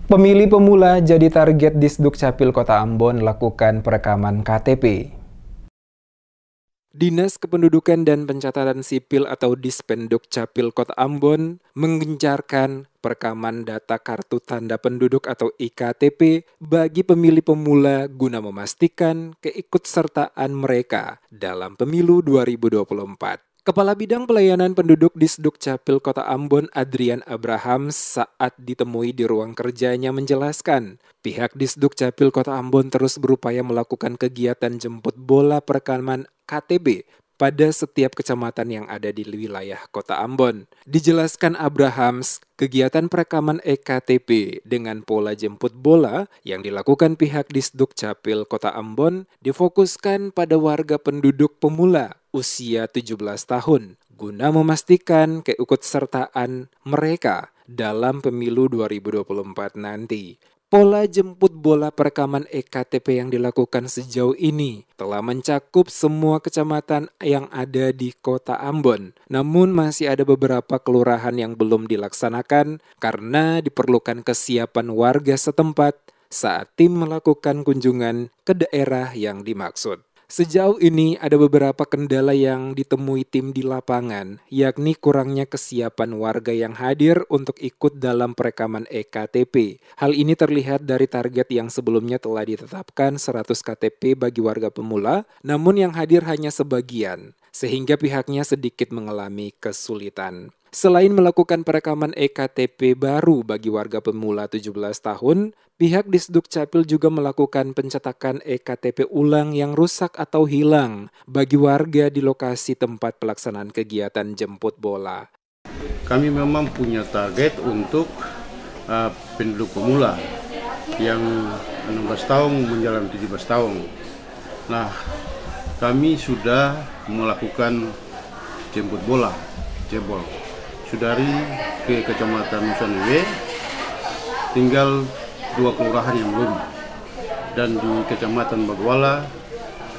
Pemilih pemula jadi target Disduk Capil Kota Ambon lakukan perekaman KTP. Dinas Kependudukan dan Pencatatan Sipil atau Dispenduk Capil Kota Ambon menggencarkan perekaman data kartu tanda penduduk atau IKTP bagi pemilih pemula guna memastikan keikutsertaan mereka dalam pemilu 2024. Kepala Bidang Pelayanan Penduduk Disduk Capil Kota Ambon Adrian Abraham saat ditemui di ruang kerjanya menjelaskan, pihak Disduk Capil Kota Ambon terus berupaya melakukan kegiatan jemput bola perekaman KTP pada setiap kecamatan yang ada di wilayah Kota Ambon. Dijelaskan Abrahams, kegiatan perekaman EKTP dengan pola jemput bola yang dilakukan pihak Disduk Capil Kota Ambon difokuskan pada warga penduduk pemula usia 17 tahun guna memastikan keikutsertaan mereka dalam pemilu 2024 nanti. Pola jemput bola perekaman EKTP yang dilakukan sejauh ini telah mencakup semua kecamatan yang ada di Kota Ambon. Namun masih ada beberapa kelurahan yang belum dilaksanakan karena diperlukan kesiapan warga setempat saat tim melakukan kunjungan ke daerah yang dimaksud. Sejauh ini ada beberapa kendala yang ditemui tim di lapangan, yakni kurangnya kesiapan warga yang hadir untuk ikut dalam perekaman EKTP. Hal ini terlihat dari target yang sebelumnya telah ditetapkan 100 KTP bagi warga pemula, namun yang hadir hanya sebagian, sehingga pihaknya sedikit mengalami kesulitan. Selain melakukan perekaman EKTP baru bagi warga pemula 17 tahun, pihak Disduk Capil juga melakukan pencetakan EKTP ulang yang rusak atau hilang bagi warga di lokasi tempat pelaksanaan kegiatan jemput bola. Kami memang punya target untuk penduduk pemula yang 16 tahun menjalani 17 tahun. Nah, kami sudah melakukan jemput bola, jebol. Sudari ke Kecamatan Nusa Niwe, tinggal 2 kelurahan yang belum. Dan di Kecamatan Bagwala,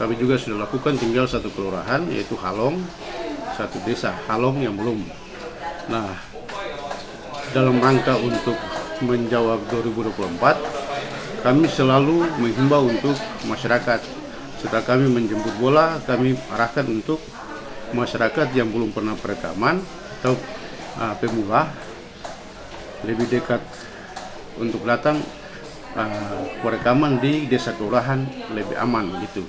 kami juga sudah lakukan tinggal 1 kelurahan, yaitu Halong, 1 desa Halong yang belum. Nah, dalam rangka untuk menjawab 2024, kami selalu menghimbau untuk masyarakat. Setelah kami menjemput bola, kami arahkan untuk masyarakat yang belum pernah perekaman atau pemula lebih dekat untuk datang perekaman di desa kelurahan lebih aman gitu.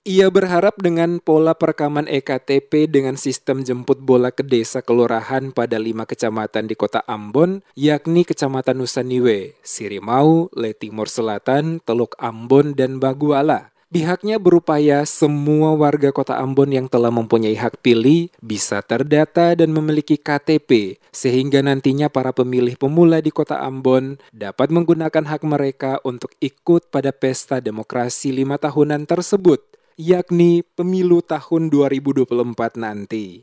Ia berharap dengan pola perekaman EKTP dengan sistem jemput bola ke desa kelurahan pada 5 kecamatan di Kota Ambon, yakni Kecamatan Nusa Niwe, Sirimau, Letimor Selatan, Teluk Ambon, dan Bagwala. Pihaknya berupaya semua warga Kota Ambon yang telah mempunyai hak pilih bisa terdata dan memiliki KTP, sehingga nantinya para pemilih pemula di Kota Ambon dapat menggunakan hak mereka untuk ikut pada pesta demokrasi 5 tahunan tersebut, yakni pemilu tahun 2024 nanti.